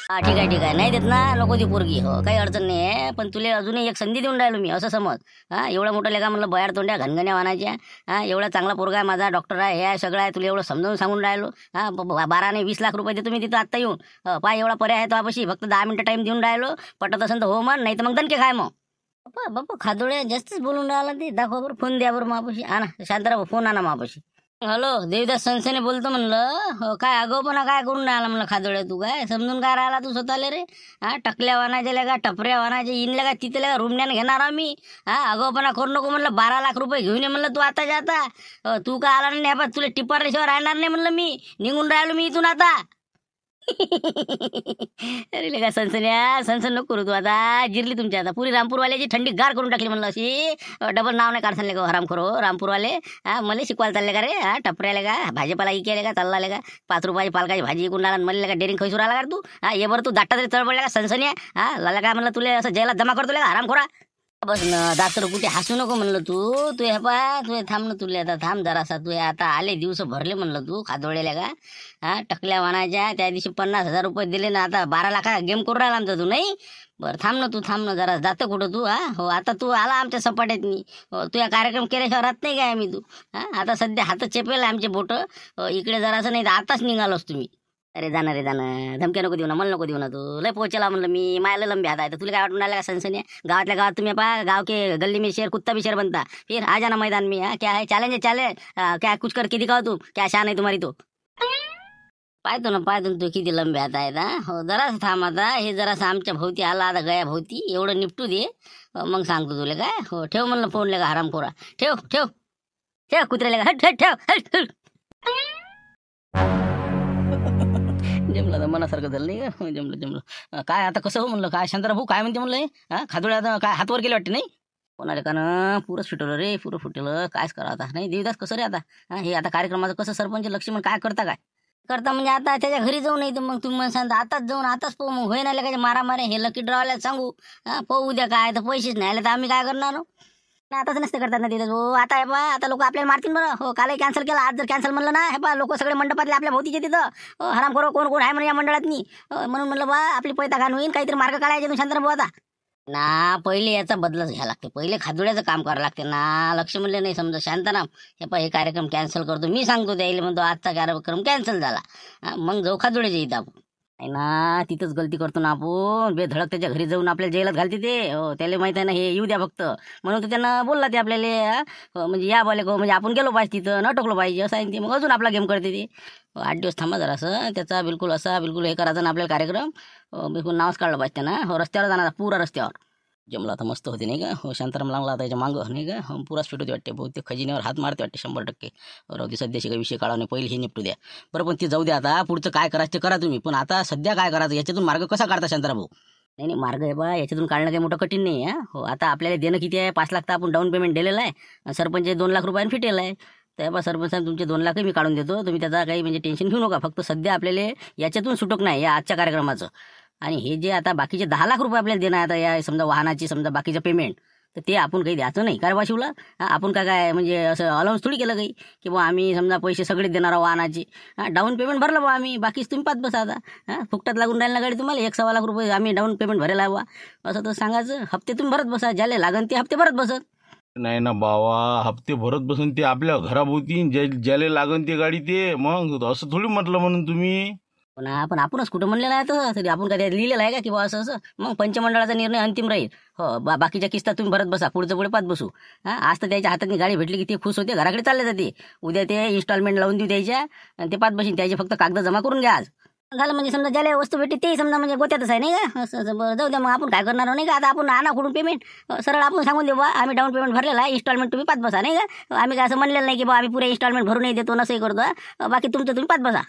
हा ठीक आहे ठीक आहे, नाही देत ना नको ती पोरगी, हो काही अडचण नाही आहे. पण तुला अजूनही एक संधी देऊन राहिलो मी, असं समज. हा एवढा मोठा लेका म्हणलं बयार तोंड्या घनघण्या वाणायच्या. हा एवढा चांगला पोरगा आहे माझा, डॉक्टर आहे, हे आहे सगळं आहे, तुला एवढं समजावून सांगून राहिलो. हा 12 आणि 20 लाख रुपये देतो मी तिथं आत्ता येऊन. पाय एवढा पर्याय आहे तो आपशी, फक्त 10 मिनिटं टाइम देऊन राहिलो. पटत असेल तर हो म्हण, नाही तर मग दणके खाय मग. बाप्पा बाप्पा खादोळे जास्तच बोलून राहिला ते. दाखवा बरं फोन, द्या बरं मापाशी. आणा शांतराव, फोन आणा मापाशी. हॅलो, देवदास सनसेने बोलतो म्हणलं. हो काय आगाऊपणा काय करून राहिला म्हणलं खादोळ्या, तू काय समजून काय राहिला तू स्वतःला रे? हा टकल्या वानायच्या का टपऱ्या वानायच्या इनल्या का तिथे का रुमण्यानं घेणार आम्ही? हा आगाऊपणा करू नको म्हणलं. 12 लाख रुपये घेऊन ये म्हणलं तू आता जाता. तू काय आला नाही बा, तुला टिपारल्याशिवाय राहणार नाही म्हणलं मी. निघून राहिलो मी इथून आता. अरे लेका सनसन्या, सनसन नको करू तू आता. जिरली तुमच्या आता पुरी रामपूरवाल्याची थंडी गार करून टाकली म्हणलं अशी. डबल नाव नाही काढसान का हराम करो रामपूरवाले. हा मला शिकवायला चालले का रे? हा टपऱ्याले का भाजीपाला इकेले का चालला का? 5 रुपयाची पालकाची भाजी इकून राहिला म्हणले का डेअरिंग खैसूर आला का तू? हा ये बरं तू दाटा तरी चळबडल्या का सनसन्या? हा लाला काय म्हणलं तुला असं जेलात जमा करतो का हराम खोरा? बस ना दातर कुठे हसू नको म्हणलं तू. तू हे पा तू थांब ना, तुला आता थांब जरासा. तू आता आले दिवस भरले म्हणलं तू खादोळ्याला का. हा टकल्या वाणायच्या त्या दिवशी 50,000 रुपये दिले ना, आता 12 लाखा गेम करून राहिला आमचा तू. नाही बरं थांब ना, तू थांब ना जरा. जातं कुठं तू? हा हो आता तू आला आमच्या सपाट्यात मी. हो तू या कार्यक्रम केल्याशिवाय राहत नाही काय आम्ही तू? हा आता सध्या हात चेपेल आमचे बोट. इकडे जरासं नाही तर आताच निघालोस तुम्ही. अरे जाणार रे जाणं, धमक्या नको देऊ ना, मला नको देऊ ना. तू लय पोहोचला म्हणलं मी, मायला लंबी हात आहे तर तुला काय वाटून राहिला का सनसनी? गावातल्या गावात तुम्ही पा गाव के गल्ली में शेर कुत्ता भी शेर बनता. फिर आ जाना मैदान में. क्या है चैलेंज है चैलेंज. क्या कुछ करके दिखाओ तू, क्या शान है तुम्हारी तो. पाहतो ना तू किती लंबे हात आहेत. हो जरासं थांब आता. हे जरासं आमच्या भोवती आला आता गया भोवती, एवढं निपटू दे. मग सांगतो तुला काय. हो ठेव म्हणलं फोन लेगा हराम खोरा. ठेव ठेव ठेव कुत्र्याला हट हट ठेव हट हट. जमलं तर मनासारखं झालं नाही का? जमलं. काय आता कसं हो म्हणलं, काय शांताराम भाऊ काय म्हणते म्हणलं? हा खादोळ्या आता काय हातवर गेले वाटते नाही? कोणाला का ना पुरंच फिटवलं रे, पुरं फुटलं. कायच करा आता. नाही देवदास कसं रे आता? हा हे आता कार्यक्रमाचं कसं सरपंच लक्ष्मण काय करता काय करता म्हणजे आता त्याच्या घरी जाऊ नाही तर मग तुम्ही मला सांगता आताच जाऊन आताच पाहू. मग होय नाही काय मारामारे हे लकी ड्रॉवायला सांगू. हा पाहू उद्या काय तर पैसेच नाही आले तर आम्ही काय करणार हो? नाही आताच नसते करतात ना तिथं. हो आता हे पा आता लोक आपल्याला मारतील बरं. हो कालही कॅन्सल केला, आज जर कॅन्सल म्हणलं ना हे पा लोक सगळे मंडपातले आपल्या भोवतीचे तिथं. हराम करो कोण कोण आहे म्हणून या मंडळात नाही. म्हणून म्हणलं बा आपली पैता घाण होईल, काहीतरी मार्ग काढायचे तुम्ही शांतराम भाऊ आता. ना पहिले याचा बदलाच घ्यायला लागते, पहिले खादोड्याचं काम करावं लागते ना. लक्ष म्हणले नाही समजा शांताराम हे पा हे कार्यक्रम कॅन्सल करतो मी सांगतो त्याला, म्हणतो आजचा कार्यक्रम कॅन्सल झाला. मग जाऊ खादोड्याच्या इथं आपण. नाही ना तिथंच गलती करतो ना आपण. बेधडक त्याच्या घरी जाऊन आपल्याला जेलात घालते ते. हो त्याला माहित आहे ना हे येऊ द्या फक्त, म्हणून तर त्यांना बोलला ते आपल्याला. म्हणजे या बोले म्हणजे आपण गेलो पाहिजे तिथं, न टोकलो पाहिजे असं आहे ते. मग अजून आपला गेम करते ते. 8 दिवस थांबा जरा असं त्याचा बिलकुल असा बिलकुल हे करायचं ना आपल्याला कार्यक्रम. बिलकुल नावच काढलं पाहिजे ना. हो रस्त्यावर जाणार पुरा रस्त्यावर. जमला आता मस्त होते नाही का. हो शांताराम लागला आता याच्या मागं नाही का. पुराच फिट होते वाटते, बहुतेक खजिन्यावर हात मारते वाटते 100%. राहू दे सध्याशी काही विषय काढा नाही, पहिले हे निपटू द्या. बरं पण ते जाऊ द्या आता, पुढचं काय करायचं ते करा तुम्ही. पण आता सध्या काय करायचं याच्यातून मार्ग कसा काढता शांताराम भाऊ? नाही नाही मार्ग आहे बा, याच्यातून काढणं काही मोठं कठीण नाही आहे. हो आता आपल्याला देणं किती आहे? 5 लाख तर आपण डाऊन पेमेंट दिलेलं आहे. सरपंच 2 लाख रुपयांनी फिटेल आहे. तर बा सरपंच साहेब तुमचे 2 लाख मी काढून देतो, तुम्ही त्याचा काही म्हणजे टेन्शन घेऊ नका. फक्त सध्या आपल्याला याच्यातून सुटक नाही या आजच्या कार्यक्रमाचं. आणि हे जे आता बाकीचे 10 लाख रुपये आपल्याला देणार आता या समजा वाहनाची समजा बाकीचं पेमेंट, तर ते आपण काही द्यायचं नाही कारण शिवला. आपण काय काय म्हणजे असं अलाउन्स थोडी केलं काही की बुवा आम्ही समजा पैसे सगळे देणार आहोत वाहनाचे. डाऊन पेमेंट भरलं बा आम्ही, बाकीच तुम्ही पाच बसा आता. फुकटात लागून राहील ना गाडी तुम्हाला. 1-1.25 लाख रुपये आम्ही डाऊन पेमेंट भरायला हवा असं तर सांगायचं. हप्ते तुम्ही भरत बसा, ज्याला लागन ते हप्ते भरत बसत. नाही ना बावा, हप्ते भरत बसून ते आपल्या घराभोवती ज्याला लागन ते गाडी ते. मग असं थोडी म्हटलं म्हणून तुम्ही. पण आपणच कुठं म्हणलेलं आहे तर तरी आपण काय लिहिलेलं आहे का की बा असं असं. मग पंचमंडळाचा निर्णय अंतिम राहील. हो बाकीच्या किस्ता तुम्ही भरत बसा, पुढचं पुढे पाच बसू. आज तर त्याच्या हातात गाडी भेटली की ते खुश होते, घराकडे चालले जाते. उद्या ते इन्स्टॉलमेंट लावून देऊ द्यायच्या आणि ते पाच बसीन. त्याचे फक्त कागद जमा करून घ्या आज झालं. म्हणजे समजा ज्याला वस्तू भेटते ते समजा म्हणजे गोत्यातच आहे नाही का. असं जाऊ द्या मग आपण काय करणार नाही का. आता आपण आणा कुठून पेमेंट सरळ आपण सांगून देऊ बा आम्ही डाऊन पेमेंट भरलेला आहे, इन्स्टॉलमेंट तुम्ही पाच बसा नाही का. आम्ही काय असं म्हणलेलं नाही की बा आम्ही पुरे इन्स्टॉलमेंट भरूनही देतो नसंही करतो. बाकी तुमचं तुम्ही पाच बसा.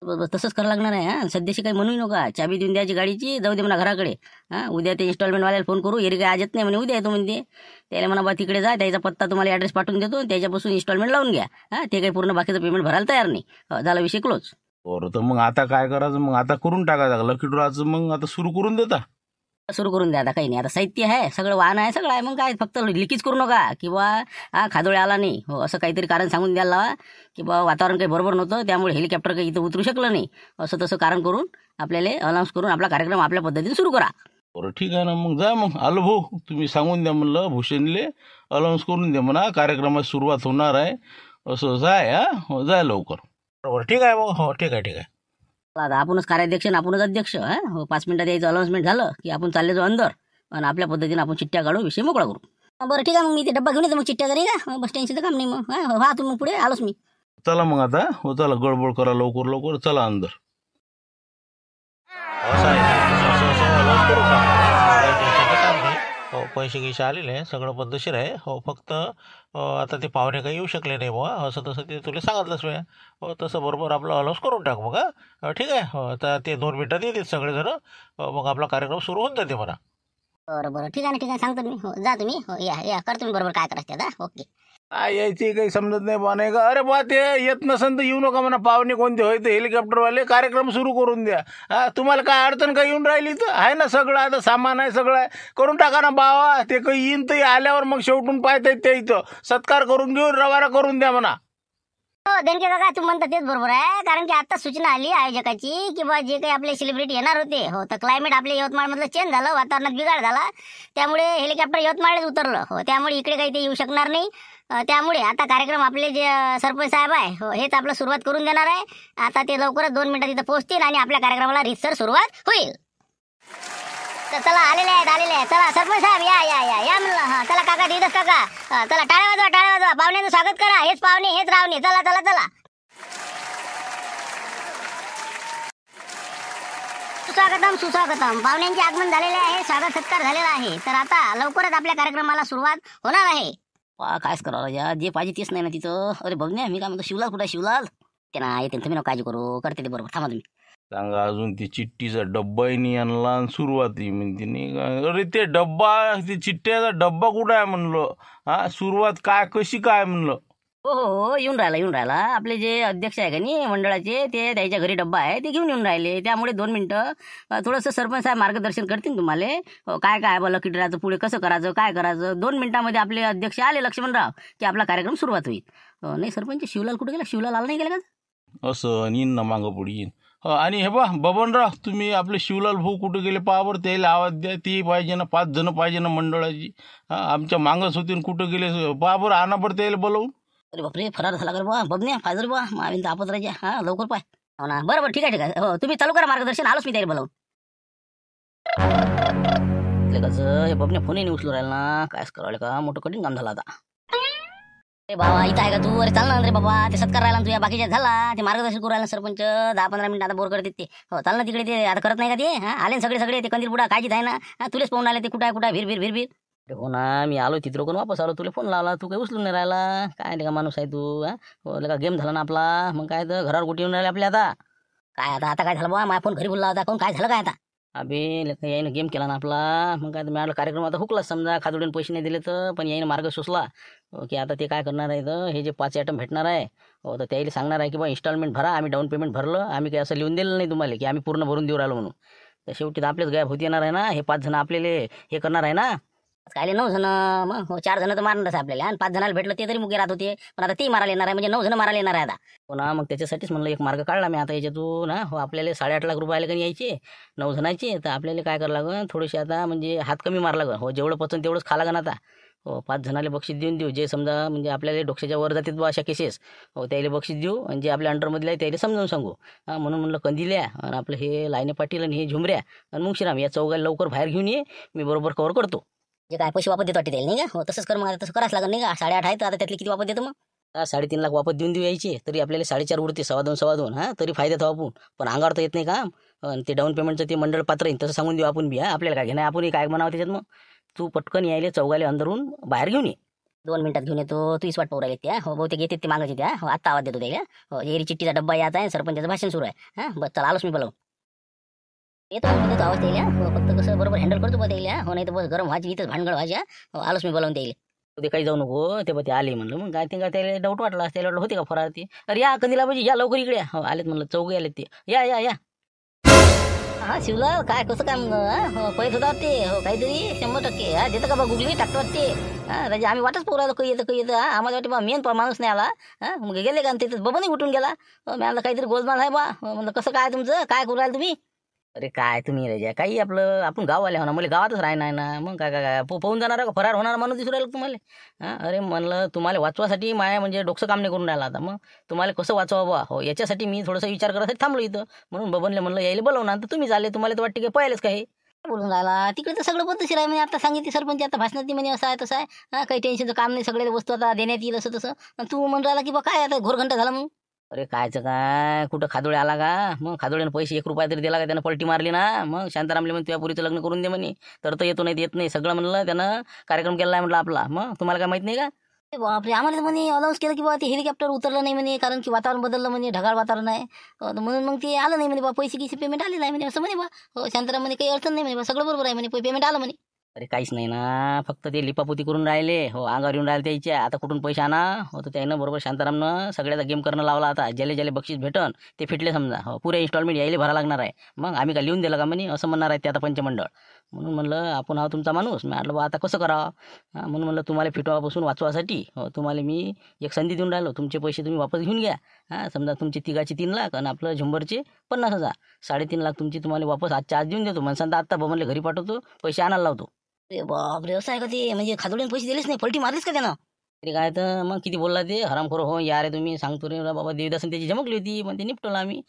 बस तसंच करावं लागणार आहे. सध्याशी काही म्हणू नका, चाबी देऊन द्यायची गाडीची, जाऊ दे म्हणा घराकडे. उद्या ते इन्स्टॉलमेंटवाल्याला फोन करू, एरी काय आज येत नाही म्हणे, उद्या येतो म्हणते. त्याला म्हणा बा तिकडे जा, त्याचा पत्ता तुम्हाला ॲड्रेस पाठवून देतो, त्याच्यापासून इन्स्टॉलमेंट लावून घ्या. ते काही पूर्ण बाकीचं पेमेंट भरायला तयार नाही. झाला विषय क्लोज. बरं तर मग आता काय करायचं? मग आता करून टाकायचं लकी ड्रॉचं, मग आता सुरू करून देता. सुरू करून द्या. आता काही नाही, आता साहित्य आहे, सगळं वाहन आहे, सगळं आहे. मग काय फक्त लिकीच करू नका की बा खादोळे आला नाही, हो असं काहीतरी कारण सांगून द्यायला लावा की बा वातावरण काही बरोबर नव्हतं त्यामुळे हेलिकॉप्टर काही इथं उतरू शकलं नाही, असं तसं कारण करून आपल्याला अनाऊन्स करून आपला कार्यक्रम आपल्या पद्धतीने सुरू करा. बरं ठीक आहे ना, मग जा. मग आलो भाऊ, तुम्ही सांगून द्या म्हणलं भूषणले, अनाऊन्स करून द्या म्हणा कार्यक्रमाची सुरुवात होणार आहे असं. जाय हो, जाय लवकर. बरोबर ठीक आहे मग. हो ठीक आहे ठीक आहे. आता आपणच कार्याध्यक्ष आणि आपणच अध्यक्ष. हो 5 मिनिटात यायचं अनाउन्समेंट झालं की आपण चालले जाऊ अंदर आणि आपल्या पद्धतीने आपण चिठ्ठ्या काढू, विषय मोकळा करू. बरं ठीक आहे, मग मी ते डब्बा घेऊन येतो मग चिठ्ठ्या नाही का, बस टेन्शनचं काम नाही. मग हा तुम्ही मग पुढे आलोच मी. चला मग आता. हो चला, गडबड करा लवकर लवकर, चला अंदर. हो पैसे गिसे आलेले आहे, सगळं पद्धतशीर आहे. हो फक्त आता ते पाहुणे काही येऊ शकले नाही बुवा, असं तसं ते तुला सांगितलंच मी. हो तसं बरोबर आपलं अलाउन्स करून टाक मग. ठीक आहे. हो आता ते 2 मिनिटात येतील सगळेजण. मग आपला कार्यक्रम सुरू होऊन जाते म्हणा. बरं ठीक आहे ना, ठीक आहे, सांगतो मी. हो जा तुम्ही. हो या कर तुम्ही बरोबर काय करायचं आता. ओके. यायची काही समजत नाही बा, नाही का? अरे बा ते येत नसन तर येऊ नका म्हणा. पाहुणे कोणते होय ते हेलिकॉप्टरवाले, कार्यक्रम सुरू करून द्या. तुम्हाला काय अडचण काही येऊन राहिली तर आहे ना, सगळं आता सामान आहे, सगळं आहे, करून टाका ना बावा. ते काही येईन तर आल्यावर मग शेवटून पाहता येत, ते इथं सत्कार करून घेऊन रवाना करून द्या म्हणा. हो देणके काका, तू म्हणता तेच बरोबर आहे. कारण की आता सूचना आली आयोजकाची की बा जे काही आपले सेलिब्रिटी येणार होते, हो तर क्लायमेट आपल्या यवतमाळमधलं चेंज झालं, वातावरणात बिघाड झाला, त्यामुळे हेलिकॉप्टर यवतमाळच उतरलं. हो त्यामुळे इकडे काही ते येऊ शकणार नाही. त्यामुळे आता कार्यक्रम आपले जे सरपंच साहेब आहे, हो हेच आपलं सुरुवात करून देणार आहे. आता ते लवकरच 2 मिनिटात इथं पोहोचतील आणि आपल्या कार्यक्रमाला रीतसर सुरुवात होईल. तर चला आलेले आहेत. चला सरपंच साहेब या म्हणलं. हा चला काका, दिदस काका, चला टाळ्या वाजवा. पाहुण्यांचं स्वागत करा. हेच पाहुणे, हेच रावणे. चला. सुस्वागतम. पाहुण्यांचे आगमन झालेले आहे, स्वागत सत्कार झालेला आहे. तर आता लवकरच आपल्या कार्यक्रमाला सुरुवात होणार आहे. कायच करावं राजा, जे पाहिजे तेच नाही ना तिथं. अरे बघण्या, मी काय म्हणतो, शिवलाल कुठे आहे? शिवलाल ते ना येते, तुम्ही ना काळजी करू, करते ते बरोबर. थांबा तुम्ही. सांगा अजून ते चिठ्ठीचा डब्बाही नाही आणला आणि सुरुवातही म्हणते नाही का? अरे ते डब्बा, ते चिठ्ठ्याचा डब्बा कुठं आहे म्हणलं. सुरुवात काय कशी काय म्हणलं. हो येऊन राहिला. आपले जे अध्यक्ष आहे का नाही मंडळाचे, ते त्याच्या घरी डब्बा आहे, ते घेऊन येऊन राहिले. त्यामुळे 2 मिनिटं थोडंसं सरपंच साहेब मार्गदर्शन करतील तुम्हाला. काय काय बा लकी ड्राचं पुढे कसं करायचं, काय करायचं. 2 मिनिटामध्ये आपले अध्यक्ष आले लक्ष्मणराव की आपला कार्यक्रम सुरुवात होईल. नाही सरपंच, शिवलाल कुठे गेला? शिवलाल आला नाही गेला का? असं येईन ना, मागं पुढे येईन. आणि हे बा बबनराव, तुम्ही आपले शिवलाल भाऊ कुठे गेले पाहावर, त्याला आवाज द्या. ती पाहिजे ना, 5 जण पाहिजे ना मंडळाची. आमच्या मागच होती, कुठं गेले पाहावर, आणा बरं त्याला बोलवून. अरे बापरे, फरार झाला कर बा बबन्या, फाजर बा मावीन तर आपत राजा. लवकर पाय. हो ना, बरोबर ठीक आहे. हो तुम्ही चालू करा मार्गदर्शन, आलोच मी त्याला बोलावून. हे बबन्या फोनही नाही उचलू राहिला ना, कायच करावं का, मोठं कठीण काम झालं आता. अरे बाबा इथं आहे का तू? अरे चाल ना रे बाबा, ते सत्कार राहिला तुझ्या बाकीच्या झाला, ते मार्गदर्शन करू राहिला सरपंच. 10-15 मिनिट आता बोर करते ते. हो चाल ना तिकडे, ते आता करत नाही का ते? आले सगळे ते कंदील पुढा काळजीत आहे ना. तुलेच पाहून आले ते, कुठं भीर. हो ना, मी आलो तिथं कोण वापस आलो, तुला फोन लावला, तू काही उचलून नाही राहिला. काय का माणूस आहे तू. हो का गेम झाला ना आपला. मग काय तर घरावर कुठे येऊन राहिले आपल्या आता. काय आता काय झालं बा? माझा फोन घरी बोलला होता, कोण काय झालं काय आता? अबे यायनं गेम केला ना आपला. मग काय मिळालं, कार्यक्रम आता हुकला समजा. खादुडीने पैसे नाही दिले तर, पण यायनं मार्ग सुचला की आता ते काय करणार आहे तर, हे जे 5 आयटम भेटणार आहे, हो तर त्याला सांगणार आहे की बा इन्स्टॉलमेंट भरा, आम्ही डाऊन पेमेंट भरलं, आम्ही काही असं लिहून दिलं नाही तुम्हाला की आम्ही पूर्ण भरून देऊ राहिलो म्हणून. तर शेवटी तर आपलेच गायब होती येणार आहे ना. हे 5 जण आपल्याला हे करणार आहे ना. काय 9 जण, मग हो 4 जण तर मारणारच आपल्याला, आणि 5 जणाला भेटलं ते तरी मुगे राहत होते, पण आता ती मारायला येणार आहे, म्हणजे 9 जण मारायला येणार आहे आता. हो ना, मग त्याच्यासाठीच म्हणलं एक मार्ग काढला मी आता याच्यातून. हो आपल्याला 8.5 लाख रुपये आले का यायचे 9 जणांचे, तर आपल्याला काय करावं लागेल, थोडीशी आता म्हणजे हात कमी मारला लागेल. हो जेवढं पचन तेवढंच खा लागेल आता. हो 5 जणाला बक्षीस देऊ, जे समजा म्हणजे आपल्याला डोक्याच्या वर जातात बा अशा केसेस, हो त्याला बक्षीस देऊ, आणि जे आपल्या अंडरमधले आहे त्याला समजावून सांगू. म्हणून म्हणलं कंदिल्या आणि आपलं हे लायने पाटील आणि हे झुमऱ्या आणि मुंगशीराम या चौघाला लवकर बाहेर घेऊन ये, मी बरोबर कव्हर करतो. जे काय पैसे वापस देतो वाटते त्याला नाही का? हो तसंच कर मग, तसं करायच लागेल नाही का? 8.5 आहे तर आता त्यातले किती वापस देतो मग? 3.5 लाख वापस देऊन यायचे, तरी आपल्याला 4.5 उरते, 2.25 तरी फायद्यात हो आपण. पण अंगावर तर येत नाही काम. आणि ते डाऊन पेमेंटचं ते मंडळ पात्र येईल तसं सांगून देऊ आपण बी. आपल्याला काय घेणार, आपण काय म्हणावं त्याच्यात. मग तू पटकन यायले चौघाले अंदरून बाहेर घेऊन ये. 2 मिनिटात घेऊन येतो, तूच वाट पाहू राहिले त्या. हो बहुतेक येते ते मागायचे त्या. हो आत्ता आवाज देतो त्याला. हो एरी चिठ्ठीचा डब्बा याचा आहे, सरपंचाचं भाषण सुरू आहे. बस चला आलोच मी बोलावून. येतो आवाज द्यायला. हो फक्त कसं बरोबर हँडल करतो बा द्यायला. हो नाही तर बस गरम व्हायची इथंच भानगड व्हायच्या. हो आलोच मी बोलावून द्यायला. ते काही जाऊ नको, ते ते आले म्हणलं. मग काय ते काय त्याला डाऊट वाटला, त्याला वाटलं होते का फरार ते. अरे या कंदीला पाहिजे, या लवकर इकडे. हो आलेत म्हणलं, चौघे आलेत ते. या हा शिवलाल काय कसं काय मग पैसे होता वाटते हो काहीतरी 100% हा देतं का बा गुगली टाकतो वाटते हा राजा आम्ही वाटच पोरायला काही येतं हा आम्हाला वाटते बा मेन माणूस नाही आला हा मग गेले का तिथं बबनही उठून गेला मी म्हणलं काहीतरी गोलमाल आहे बा म्हणलं कसं काय तुमचं काय करू राहिलं तुम्ही अरे काय तुम्ही राजा काही आपलं आपण गाववाले हो ना मला गावातच राहणार ना मग काय काय काय पोहून जाणार का फरार होणार माणूस दिसू राहिलं तुम्हाला हां अरे म्हणलं तुम्हाला वाचवासाठी माया म्हणजे डोकं काम नाही करून राहिला आता मग तुम्हाला कसं वाचवा बा हो याच्यासाठी मी थोडंसं विचार करायसाठी थांबलो इथं म्हणून बबनले म्हणलं यायला बोलवणार तर तुम्ही झाले तुम्हाला तर वाटते की पहिलेच काय बोलून राहिला तिकडे तर सगळं पद्धतशीर आहे म्हणजे आता सांगितली सरपंच आता भाषणात म्हणे असं आहे तसं आहे हां काही टेन्शनचं काम नाही सगळ्या वस्तू आता देण्यात येईल असं तसं आणि तू म्हणून राहिला की बा काय आता घोरघंटा झाला मग अरे कायचं काय कुठं खादोळे आला का मग खादोळ्यानं पैसे 1 रुपया तरी दिला का त्यानं पलटी मारली ना मग शांतारामले म्हणून तुझ्या पुरीचं लग्न करून दे म्हणे तर येतो नाही येत नाही सगळं म्हणलं त्यानं कार्यक्रम केला आहे म्हटलं आपला मग तुम्हाला काय माहित नाही का बापरे आम्हाला म्हणे अनाऊन्स केलं की बाबा ते हेलिकॉप्टर उतरलं नाही म्हणे कारण की वातावरण बदललं म्हणे ढगाळ वातावरण आहे म्हणून मग ते आलं नाही म्हणे बा पैसे किती पेमेंट आले नाही म्हणे असं म्हणे बा हो शांताराम म्हणे काही अडचण नाही म्हणे बा सगळं बरोबर आहे म्हणे पेमेंट आलं म्हणे अरे काहीच नाही ना फक्त ते लिपापोती करून राहिले हो अंगावर येऊन राहिले त्याच्या आता कुठून पैसे आणा हो तर त्यानं बरोबर शांतारामनं सगळ्याचा गेम करणं लावला आता ज्याले बक्षीस भेटन ते फिटले समजा हो पुरे इन्स्टॉलमेंट यायला भरा लागणार आहे मग आम्ही का लिहून दिलं का म्हणे असं म्हणणार आहे ते आता पंचमंडळ म्हणून म्हणलं आपण हा तुमचा माणूस मी म्हटलं बा आता कसं करावं म्हणून म्हणलं तुम्हाला फिटवापासून वाचवासाठी हो तुम्हाला मी एक संधी देऊन राहिलो तुमचे पैसे तुम्ही वापस घेऊन घ्या हां समजा तुमची तिघाची 3 लाख आणि आपलं झुंबरचे 50,000 3.5 लाख तुमची तुम्हाला वापस आजच्या आज देऊन देतो म्हणसान तर आत्ता बमनले घरी पाठवतो पैसे आणायला लावतो अरे बापरे असं आहे का ते म्हणजे खादोडीने पैसे दिलेच नाही पलटी मारलीच का त्यानं तरी काय तर मग किती बोलला ते हरामखोर हो या रे तुम्ही सांगतो रे बाबा देवदासन त्याची झमकली होती पण ते निपटवलं आम्ही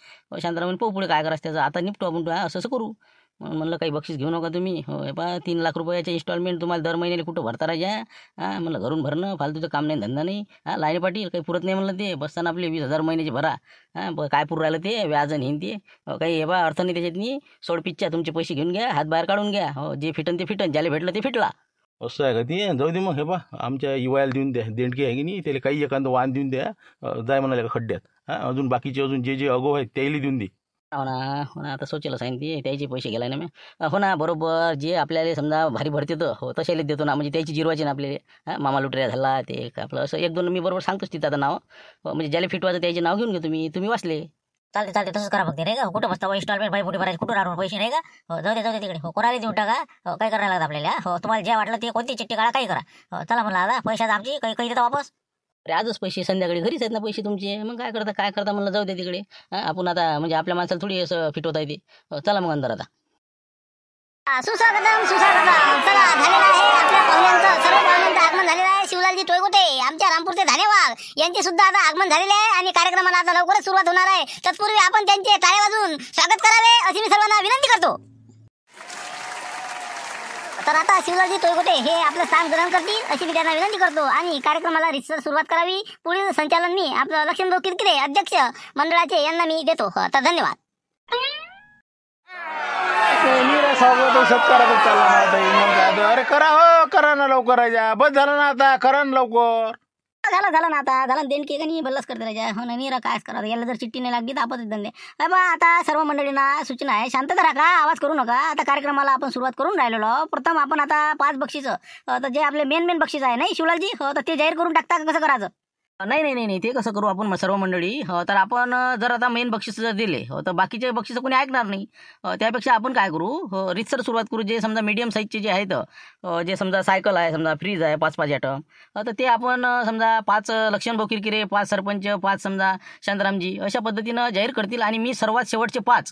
शांताराम पाहू पुढे काय करायचं त्याचं आता निपटू आपण असं असं करू म्हणून म्हणलं काही बक्षीस घेऊ नका तुम्ही हो हे पा 3 लाख रुपयाचे इन्स्टॉलमेंट तुम्हाला दर महिन्याला कुठं भरता राहायच्या हां म्हणलं घरून भरणं फालतूचं काम नाही धंदा नाही हां लाईन पाटील काही पुरत नाही म्हणलं ते बसताना आपले 20,000 महिन्याचे भरा हां काय पुरू राहिलं ते व्याजन हिन ते काही हे बा अर्थ नाही त्याच्यातनी सोड पिच्च्या तुमचे पैसे घेऊन घ्या हात बाहेर काढून घ्या हो जे फिटन ते फिटन ज्याला भेटलं ते फिटला असं आहे का ते जाऊ दे मग हे बा आमच्या युवायला देऊन द्या देणगी आहे की नाही त्याला काही एखादं वाहन देऊन द्या जाय म्हणाले का खड्ड्यात हां अजून बाकीचे अजून जे अगो आहेत त्याला देऊन दे हो ना आता सोचलं साईन ते त्याचे पैसे गेलाय ना मी हो ना बरोबर जे आपल्याला समजा भारी भरते तर हो तशाला देतो ना म्हणजे त्याची जिरवायची ना आपले मामा लुटऱ्या झाला ते आपलं असं 1-2 मी बरोबर सांगतोच तिथं आता नाव म्हणजे ज्याला फिटवायचं त्याचे नाव घेऊन घे तुम्ही वाचले चालते तसंच करा फक्त रे का कुठं बसता इन्स्टॉलमेंट भाई कुठे भरायचे कुठून आणून पैसे नाही का हो जाऊ दे तिकडे हो कोणाला देऊन टाका हो काय करायला लागतं आपल्याला हो तुम्हाला जे वाटलं ते कोणती चिठ्ठी काढा काही करा हो चला म्हणलं आता पैशात आमची काही देता वापस अरे आजच पैसे संध्याकाळी घरीच आहेत ना पैसे तुमचे मग काय करता म्हणलं जाऊ दे तिकडे आपण आता म्हणजे आपल्या माणसाला थोडी असं फिटवता येते चला मग अंदर आता सुस्वागतम चला झालेलं आहे आपल्या पाहुण्यांचं सर्व पाहुण्यांचं आगमन झालेलं आहे शिवलालजी टोयगुटे आमच्या रामपूरचे धानेवाग यांचे सुद्धा आता आगमन झालेले आहे आणि कार्यक्रमाला आता लवकरच सुरुवात होणार आहे तत्पूर्वी आपण त्यांचे टाळे वाजवून स्वागत करावे अशी मी सर्वांना विनंती करतो तर आता शिवलालजी टोयगुटे हे आपलं स्थान ग्रहण करतील अशी मी त्यांना विनंती करतो आणि कार्यक्रमाला रितसर सुरुवात करावी पुढील संचालन मी आपलं लक्ष्मणभाऊ किरकिरे अध्यक्ष मंडळाचे यांना मी देतो तर धन्यवाद सत्काराचा चालला ना आता मग अरे करा ना लवकर राजा बस झालं ना आता करा ना लवकर झालं ना आता झालं देणकी का नाही भल्लाच करते राजा हो नाही काय करा याला जर चिठ्ठी नाही लागली तर आपच धंदे बा आता सर्व मंडळींना सूचना आहे शांतता राखा आवाज करू नका आता कार्यक्रमाला आपण सुरुवात करून राहिलेलो प्रथम आपण आता 5 बक्षीस तर जे आपले मेन बक्षीस आहे नाही शिवलालजी हो तर ते जाहीर करून टाकता कसं करायचं नाही ते कसं करू आपण सर्व मंडळी हो तर आपण जर आता मेन बक्षीस जर दिले हो तर बाकीचे बक्षीस कोणी ऐकणार नाही त्यापेक्षा आपण काय करू हो रितसर सुरुवात करू जे समजा मीडियम साईजचे जे आहेत जे समजा सायकल आहे समजा फ्रीज आहे 5-5 आयटम तर ते आपण समजा 5 लक्ष्मणभाऊ किरकिरे 5 सरपंच 5 समजा शांतारामजी अशा पद्धतीनं जाहीर करतील आणि मी सर्वात शेवटचे 5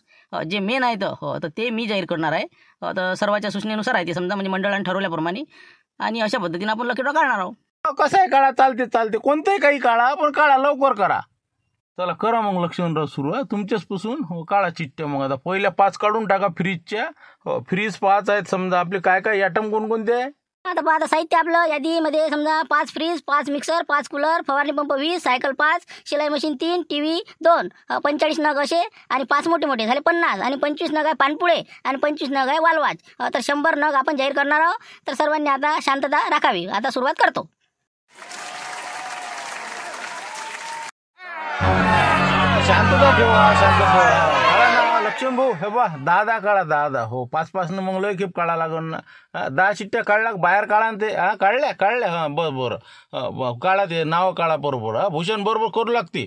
जे मेन आहेत हो तर ते मी जाहीर करणार आहे तर सर्वाच्या सूचनेनुसार आहे ते समजा म्हणजे मंडळाने ठरवल्याप्रमाणे आणि अशा पद्धतीनं आपण लकी ड्रॉ काढणार आहोत कसं आहे काळा चालते कोणतंही काही काळा पण काळा लवकर करा चला करा मग लक्ष्मणराव सुरू आहे तुमच्याचपासून हो काळा चिठ्ठ्या मग आता पहिल्या 5 काढून टाका फ्रीजच्या हो फ्रीज 5 आहेत समजा आपले काय आयटम कोणकोणते आहे आता साहित्य आपलं यादीमध्ये समजा 5 फ्रीज 5 मिक्सर 5 कूलर फवारणी पंप 20 सायकल 5 शिलाई मशीन 3 TV 2 45 नग असे आणि 5 मोठे झाले 50 आणि 25 नग आहे पानपुळे आणि 25 नग आहे वालवाज तर 100 नग आपण जाहीर करणार आहोत तर सर्वांनी आता शांतता राखावी आता सुरुवात करतो शांतता ठेवा लक्ष्मण भाऊ हे बा 10 काढा 10 हो 5 न मग लय खेप काढा लागून ना 10 चिठ्ठ्या काढला बाहेर काढा ते काढल्या हां बरं काढा ते नाव काढा बरोबर भूषण बरोबर करू लागते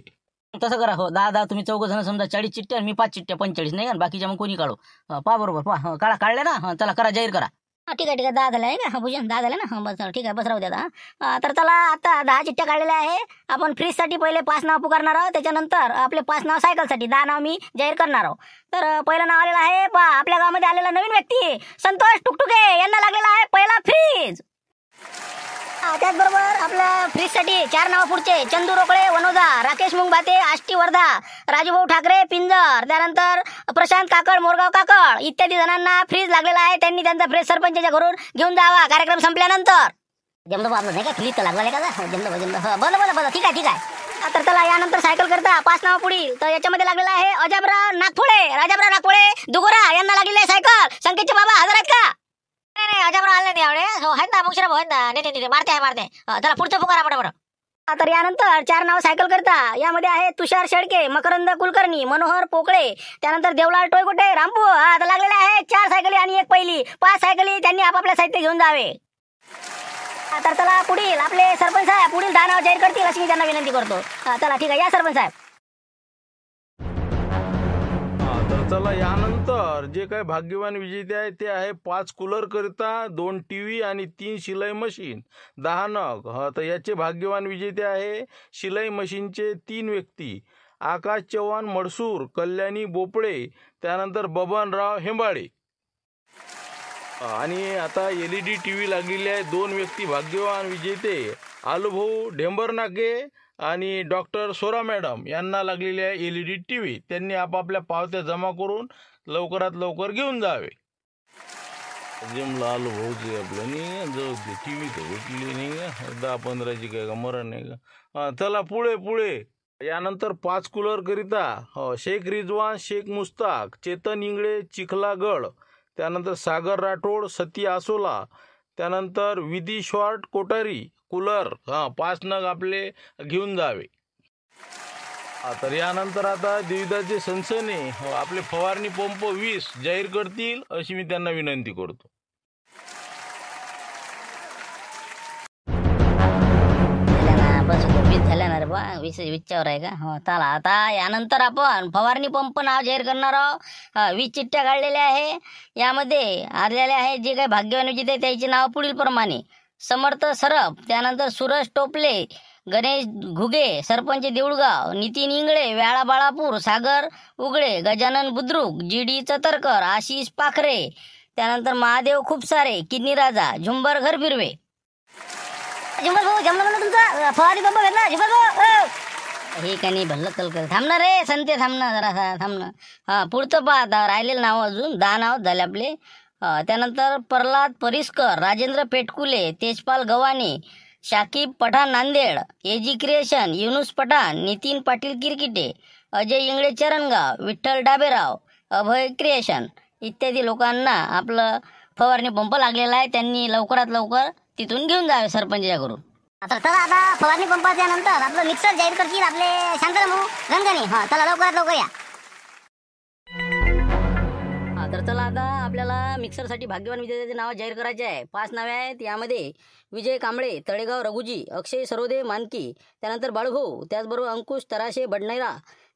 तसं करा हो, 10 तुम्ही 4 जण समजा 40 चिठ्ठ्या आणि मी 5 चिठ्ठ्या 45 नाही का, आणि बाकीच्या मग कोणी काढू. पहा बरोबर पहा, काढल्या ना. चला करा, जाहीर करा. ठीक आहे 10 झाले आहे का भूषण, 10 झाले ना. बस ठीक आहे, बस राहू द्या आता. तर चला आता 10 चिठ्ठ्या काढलेल्या आहे. आपण फ्रीजसाठी पहिले 5 नाव पुकारणार आहोत, त्याच्यानंतर आपले 5 नाव सायकलसाठी 10 नाव मी जाहीर करणार आहोत. तर पहिलं नाव आलेलं आहे पहा, आपल्या गावामध्ये आलेला नवीन व्यक्ती संतोष टुकटुके यांना लागलेला आहे पहिला फ्रीज. त्याचबरोबर आपल्या फ्रीजसाठी 4 नाव पुढचे चंदू रोकडे वनोजा, राकेश मुंगबाते आष्टी वर्धा, राजूभाऊ ठाकरे पिंजर, त्यानंतर प्रशांत काकड मोरगाव काकड इत्यादी जणांना फ्रीज लागलेला आहे. त्यांनी त्यांचा फ्रीज सरपंचाच्या घरून घेऊन जावा कार्यक्रम संपल्यानंतर. जमलं आपलं नाही का, फ्रीज तर लागला का, जमलं बरं ठीक आहे. तर चला यानंतर सायकल करता 5 नाव पुढील. तर याच्यामध्ये लागलेला आहे अजबराव नागफोडे, राजाबराव नागफोडे दुगोरा यांना लागलेली आहे सायकल. संकेतचे बाबा हजर आहेत का? नाही अजबराव आले नाही एवढे, आहेत ना मुक्षराब आहेत ना. नाही मारते. चला पुढचं पुकारा बरोबर. तर यानंतर 4 नाव सायकल करता. यामध्ये आहे तुषार शेळके, मकरंद कुलकर्णी, मनोहर पोकळे, त्यानंतर देवलाल टोयगोटे रामपूर. आता लागलेले आहे 4 सायकली आणि 1 पहिली, 5 सायकली त्यांनी आपापल्या साहित्य घेऊन जावे. तर चला पुढील आपले सरपंच साहेब पुढील 10 नाव जाहीर करतील अशी मी त्यांना विनंती करतो. चला ठीक आहे, या सरपंच साहेब. तर चला यानंतर जे काही भाग्यवान विजेते आहे ते आहे 5 कूलर करिता, 2 TV आणि 3 शिलाई मशीन 10 नग. तर याचे भाग्यवान विजेते आहे शिलाई मशीनचे 3 व्यक्ती, आकाश चव्हाण मडसूर, कल्याणी बोपळे, त्यानंतर बबनराव हेंबाळे. आणि आता LED TV लागलेली आहे 2 व्यक्ती भाग्यवान विजेते, आलूभाऊ ढेंबरनाके आणि डॉक्टर सोरा मॅडम यांना लागलेली आहे LED TV. त्यांनी आपापल्या पावत्या जमा करून लवकरात लवकर घेऊन जावे. जमला आलूभाऊचे आपलं नाही जाऊ दे, TV तर भेटली नाही का, 10-15ची काय का मरण नाही का. चला पुढे यानंतर 5 कूलर करिता शेख रिजवान, शेख मुस्ताक, चेतन इंगळे चिखलागड, त्यानंतर सागर राठोड सती आसोला, त्यानंतर विधी शॉर्ट कोठारी कूलर 5 नग आपले घेऊन जावे. तर यानंतर आता देवीदासचे सनसने आपले फवारणी पंप 20 जाहीर करतील अशी मी त्यांना विनंती करतो. बस 20 झाल्या ना रे बा, 20च्यावर आहे का. हो चला आता यानंतर आपण फवारणी पंप नाव जाहीर करणार आहोत. 20 चिठ्ठ्या काढलेल्या आहे. यामध्ये आलेले आहे जे काही भाग्यवान विजेते त्याचे नाव पुढील प्रमाणे: समर्थ सरप, त्यानंतर सुरज टोपले, गणेश घुगे सरपंच देऊळगाव, नितीन इंगळे व्याळा बाळापूर, सागर उगळे, गजानन बुद्रुक, GD चतरकर, आशिष पाखरे, त्यानंतर महादेव खूपसारे, किन्नी राजा, झुंबर घर फिरवे. झुंबर भाऊ जमलं ना तुमचा फवारणी पंप भेटला झुंबर भाऊ. हे का नाही भल्ल कल थांबणार रे संते, थांबणार जरा थांबणं. पुढचं पहा आता राहिलेलं नाव अजून 10 नाव झाले आपले. त्यानंतर प्रल्हाद परिस्कर, राजेंद्र पेटकुले, तेजपाल गव्हाणे, शाकिब पठाण नांदेड, AG क्रिएशन, युनुस पठाण, नितीन पाटील किरकिटे, अजय इंगळे चरणगाव, विठ्ठल डाबेराव, अभय क्रिएशन इत्यादी लोकांना आपलं फवारणी पंप लागलेला आहे. त्यांनी लवकरात लवकर तिथून घेऊन जावे सरपंचाच्या घरून. आता चला आता फवारणी पंपाच्या नंतर आपलं मिक्सर जाहीर करतील आपले शांताराम भाऊ गंगणे. चला लवकरात लवकर या. तर चला आता आपल्याला मिक्सरसाठी भाग्यवान विजेत्याचे नाव जाहीर करायचे आहे. 5 नावे आहेत. यामध्ये विजय कांबळे, तळेगाव रघुजी, अक्षय सरोदे मानकी, त्यानंतर बाळूभाऊ, त्याचबरोबर अंकुश तराशे बडनैरा,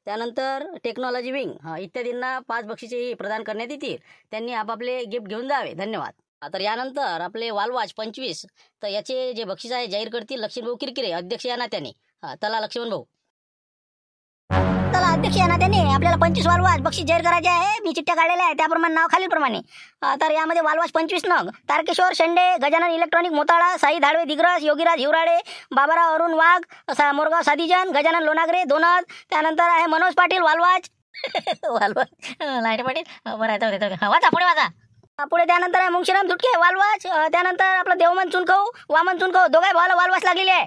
त्यानंतर टेक्नॉलॉजी विंग इत्यादींना 5 बक्षिसेही प्रदान करण्यात येतील. त्यांनी आपापले गिफ्ट घेऊन जावे. धन्यवाद. तर यानंतर आपले वालवाच 25, तर याचे जे बक्षीस आहे जाहीर करतील लक्ष्मणभाऊ किरकिरे अध्यक्ष या नात्याने. चला लक्ष्मण भाऊ. चला अध्यक्ष या नात्याने आपल्याला 25 वालवास बक्षीस जाहीर करायचे आहे. मी चिठ्ठ्या काढलेल्या आहे त्याप्रमाणे नाव खालीलप्रमाणे. तर यामध्ये वालवास 25 नग, तारकेश्वर शेंडे, गजानन इलेक्ट्रॉनिक मोताळा, साई धाडवे दिग्रस, योगीराज हिवराडे, बाबाराव अरुण वाघ मोरगाव साधीजन, गजानन लोणागरे दोनद, त्यानंतर आहे मनोज पाटील वालवाच वालवाच लाईट पाटील बरं वाचा पुढे वाचा. पुढे त्यानंतर आहे मुंशीराम झुटके वालवाच, त्यानंतर आपलं देवमन चुनखऊ वामन चुनखऊ दोघे भावाला वालवास लागलेले आहे.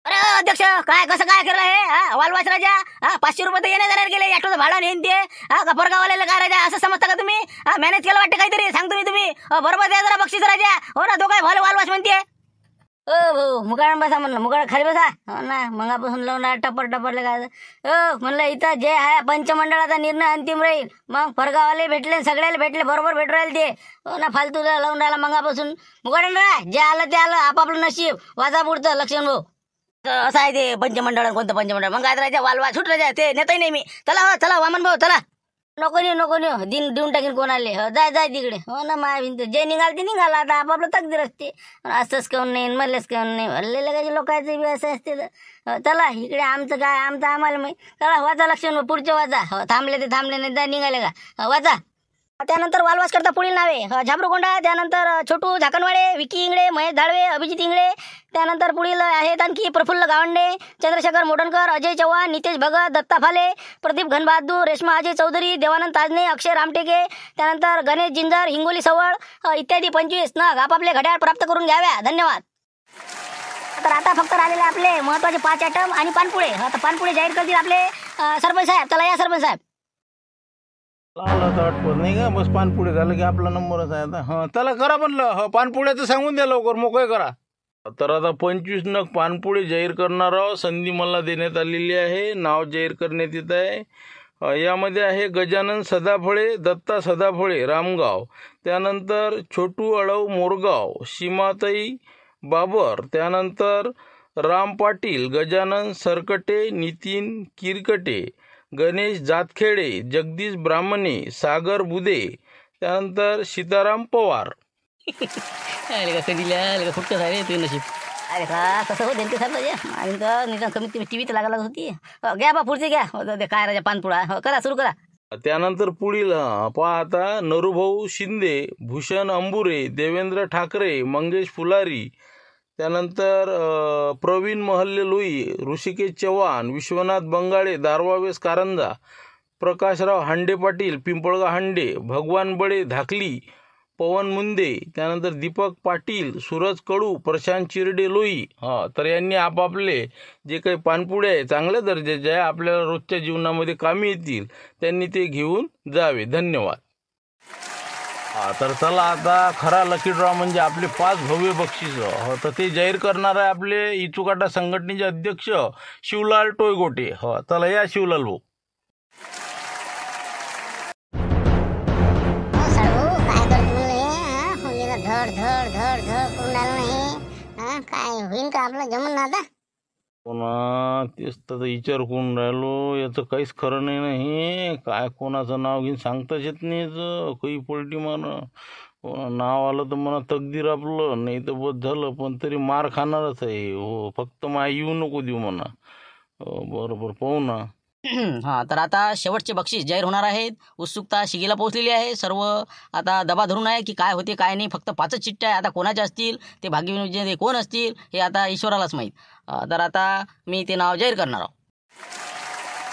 अरे अध्यक्ष काय कसं काय केलं हे वालवास राजा 500 रुपये तर येणे जाणार गेले ऑटोचं भाडं नेन ते गफरगाववाल्याला काय राजा असं समजता का तुम्ही? मॅनेज केलं वाटतं काहीतरी सांग तुम्ही बरोबर द्या जरा बक्षीस राजा. हो ना दोघे भावाला वालवास म्हणते. भाऊ मुगाड बसा म्हणलं मुगाड खाली बसा. हो ना मगापासून लावणार टपर टपरले काय म्हणलं इथं जे आहे पंचमंडळाचा निर्णय अंतिम राहील. मग फरगावाले भेटले सगळ्याला भेटले बरोबर भेटू राहिले ते. हो ना फालतू लावून राहिला मगापासून मुगाड जे आलं ते आलं आपापलं नशीब वाचा पुढचं लक्ष्मण भाऊ. असं आहे ते पंचमंडळ कोणतं पंचमंडळ मग काय राहायचं वालवा सुट राहायचं ते नेताही नाही मी चला हो चला वामन भाऊ चला नको नाही देऊन टाकीन कोणाले जाय जाय तिकडे हो ना माय जे निघाल ते निघाला आता आपापलं तकदीर असते असंच काऊन नाही मल्लेच काऊन नाही हल्लेलं काही लोकांचे बी असं असते तर चला इकडे आमचं काय आमचं आम्हाला माहिती चला वाचा लक्षण पुढचे वाचा थांबले ते थांबले नाही जा निघाले का वाचा त्यानंतर वालवास करता पुढील नावे झाबरूकोंडा त्यानंतर छोटू झाकणवाडे विकी इंगळे महेश धाडवे अभिजित इंगळे त्यानंतर पुढील आहेत आणखी प्रफुल्ल गावंडे चंद्रशेखर मोडणकर अजय चव्हाण नितेश भगत दत्ता फाले प्रदीप घनबहादूर रेश्मा अजय चौधरी देवानंद ताजने अक्षय रामटेके त्यानंतर गणेश जिंजर हिंगोली सवळ इत्यादी 25 नग आपापले घड्याळ प्राप्त करून घ्याव्या धन्यवाद. तर आता फक्त राहिलेले आपले महत्वाचे 5 आयटम आणि पानपुळे आता पानपुळे जाहीर करतील आपले सरपंच साहेब चला या सरपंच साहेब लावला तर वाटपत नाही का बस पानपुढे झालं की आपला नंबरच आहे आता हां त्याला करा म्हणलं हो पानपुड्याचं सांगून द्या लवकर मोकळे करा. तर आता 25 नग पानपुळे जाहीर करणार आहोत. संधी मला देण्यात आलेली आहे. नाव जाहीर करण्यात येत आहे. यामध्ये आहे गजानन सदाफळे दत्ता सदाफळे रामगाव त्यानंतर छोटू अळव मोरगाव सीमाताई बाबर त्यानंतर राम पाटील गजानन सरकटे नितीन किरकटे गणेश जातखेडे जगदीश ब्राह्मणे सागर बुदे त्यानंतर सीताराम पवार. अरे का कधीला फुटकं झाले तू नशीब अरे का कसं हो देणके साहेब आणि तर निदान कमीत कमी टी व्ही तर लागायला होती घ्या बा पुढचे घ्या ते काय राजा पानपुडा करा सुरू करा. त्यानंतर पुढील पहा आता नरूभाऊ शिंदे भूषण अंबुरे देवेंद्र ठाकरे मंगेश फुलारी त्यानंतर प्रवीण महल्ले लोई ऋषिकेश चव्हाण विश्वनाथ बंगाळे दारवावेस कारंजा प्रकाशराव हांडे पाटील पिंपळगा हांडे भगवान बडे धाकली पवन मुंदे त्यानंतर दीपक पाटील सूरज कडू प्रशांत चिरडे लोई तर यांनी आपापले जे काही पानपुडे आहे चांगल्या दर्जाचे आहे आपल्याला रोजच्या जीवनामध्ये कामी येतील त्यांनी ते घेऊन जावे. धन्यवाद. तर चला आता खरा लकी ड्रॉ म्हणजे आपले 5 भव्य बक्षीस तर ते जाहीर करणार आहे आपले इचुकाटा संघटनेचे अध्यक्ष शिवलाल टोयगोटे. चला या शिवलाल भाऊ. धड धड धड धड करून राहिलं नाही काय होईन का आपलं जमून ना आता पुन्हा तेच तर विचार करून राहिलो याचं काहीच खरं नाही नाही काय कोणाचं नाव घेऊन सांगताच येत नाही काही पलटी मार नाव आलं तर म्हणा तकदीर आपलं नाही तर बस झालं पण तरी मार खाणारच आहे हो फक्त माय येऊ नको देऊ म्हणा. बरोबर पाहू ना. हां तर आता शेवटचे बक्षीस जाहीर होणार आहेत. उत्सुकता शिगेला पोहोचलेली आहे. सर्व आता दबा धरून आहे की काय होते काय नाही. फक्त 5च चिठ्ठ्या आहे. आता कोणाच्या असतील ते भाग्यविजेते कोण असतील हे आता ईश्वरालाच माहीत. तर आता मी ते नाव जाहीर करणार आहोत.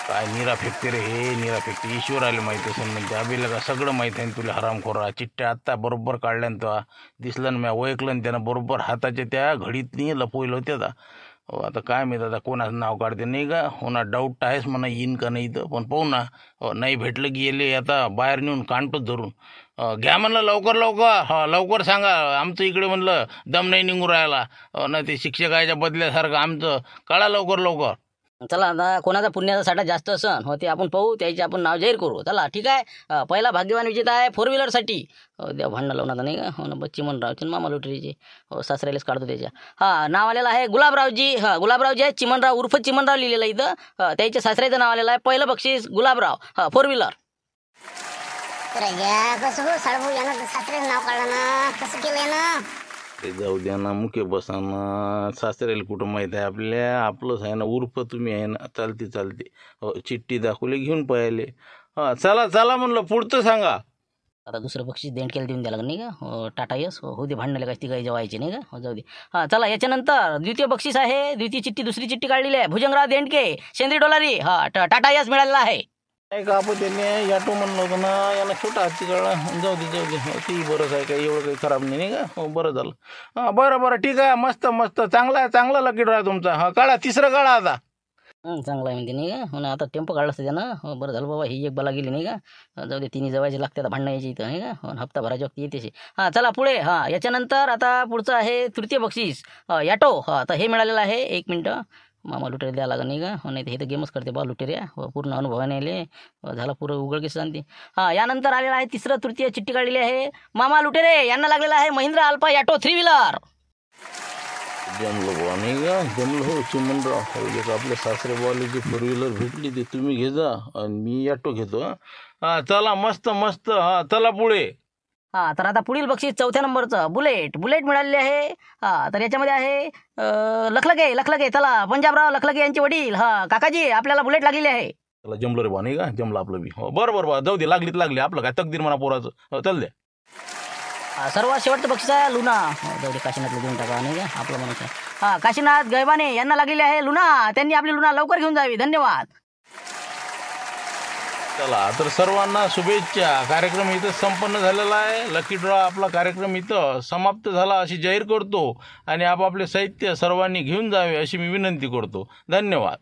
काय निरा फेकते रे हे निरा फेकते ईश्वर आले माहीत असेल म्हणजे अभिला का सगळं माहीत आहे तुला हरामखोरा. चिठ्ठ्या आत्ता बरोबर काढल्यान तेव्हा दिसलं ना मी ओळखलं ना त्यानं बरोबर हाताच्या त्या घडीतनी लपवलं होते आता. आता काय माहीत आता कोणाचं नाव काढते नाही का होणार डाऊट आहेच म्हणा येईन का नाही तर पण पाहू ना. नाही भेटलं की गेले आता बाहेर नेऊन काढतोच धरून. घ्या म्हणलं लवकर लवकर लवकर सांगा आमचं इकडे म्हणलं दम नाही निघून राहिला ना ते शिक्षकाच्या बदल्यासारखं आमचं काढा लवकर लवकर. चला आता कोणाचा पुण्याचा साठा जास्त असन ते आपण पाहू त्याचे आपण नाव जाहीर करू. चला ठीक आहे. पहिला भाग्यवान विजेता आहे 4 व्हीलरसाठी द्या भांडणं लावणार नाही का हो ना चिमनरावचे मामा लोटरीचे सासऱ्यालाच काढतो त्याच्या. नाव आलेलं आहे गुलाबरावजी. गुलाबरावजी आहे चिमनराव उर्फ चिमनराव लिहिलेलं इथं. त्याच्या सासऱ्याचं नाव आलेलं आहे. पहिलं बक्षीस गुलाबराव 4 व्हीलर. कसं हो साडू यानं सासऱ्याचं नाव काढलं ना कसं केलंय ना ते जाऊ द्या ना मुके बसाना सासऱ्याला कुठं माहीत आहे आपल्या आपलंच आहे ना उर्फ तुम्ही आहे ना चालते चिठ्ठी दाखवली घेऊन पाहिले. चला चला म्हणलं पुढचं सांगा. आता दुसरं बक्षीस देणकेला देऊन द्यायला नाही का टाटा यस हो दे भांडणाला काय ती काही जेवायचे नाही का जाऊ दे. चला याच्यानंतर द्वितीय बक्षीस आहे. द्वितीय चिठ्ठी दुसरी चिठ्ठी काढलेली आहे भुजंगराव देणके शेंद्री डोलारी टाटा यस मिळालेला आहे. काय का आपण त्यांनी याटो म्हणलं होतं ना याला छोटा हत्ती कळला जाऊ दे ती बरंच आहे काही एवढं काही खराब नाही का हो बरं झालं. बरं ठीक आहे मस्त मस्त चांगला लकी ड्रॉ तुमचा. काढा तिसरं काढा आता. चांगला आहे म्हणते नाही का हो ना आता टेम्पो काढला असतं त्यानं हो बरं झालं बाबा ही एक बला गेली नाही का जाऊ दे तिन्ही जवायचे लागते आता भांडणं यायची इथं नाही का हो हप्ता भरायची वक्ती येतेचे. चला पुढे याच्यानंतर आता पुढचं आहे तृतीय बक्षीस याटो. तर हे मिळालेलं आहे 1 मिनटं मामा लुटेरे द्यावं लागेल नाही का हो नाही तर हे तर गेमच करते बा लुटेऱ्या पूर्ण अनुभवाने आले झाला पुरं उघडकीस सांगते. यानंतर आलेलं आहे तिसरं तृतीय चिठ्ठी काढलेली आहे मामा लुटेरे यांना लागलेला आहे महिंद्रा अल्फा याटो 3 व्हीलर. जमलं बुवा नाही का, जमलं हो चिमनराव. हो एक आपल्या सासरे बुवाला जी फोर व्हीलर भेटली ती तुम्ही घे जा आणि मी ऑटो घेतो. हा चला मस्त मस्त. हा चला पुढे. हा तर आता पुढील बक्षीस 4थ्या नंबरचं बुलेट मिळालेले आहे. हा तर याच्यामध्ये आहे लखलगे चला पंजाबराव लखलगे यांचे वडील. हा काकाजी आपल्याला बुलेट लागलेली आहे. चला जमलं रे बुवा नाही का, जमलं आपलं बी. हो बरं बा, जाऊ दे, लागली आपलं काय तकदीर म्हणा पोराचं. हो चल द्या. सर्वात शेवटचं बक्षीस आहे लुना. जाऊ दे काशीनाथला देऊन टाका नाही का आपलं म्हणून. हा काशीनाथ गैबाने यांना लागलेली आहे लुना. त्यांनी आपली लुना लवकर घेऊन जावी. धन्यवाद. चला तर सर्वांना शुभेच्छा. कार्यक्रम इथं संपन्न झालेला आहे. लकी ड्रॉ आपला कार्यक्रम इथं समाप्त झाला अशी जाहीर करतो आणि आपापले साहित्य सर्वांनी घेऊन जावे अशी मी विनंती करतो. धन्यवाद.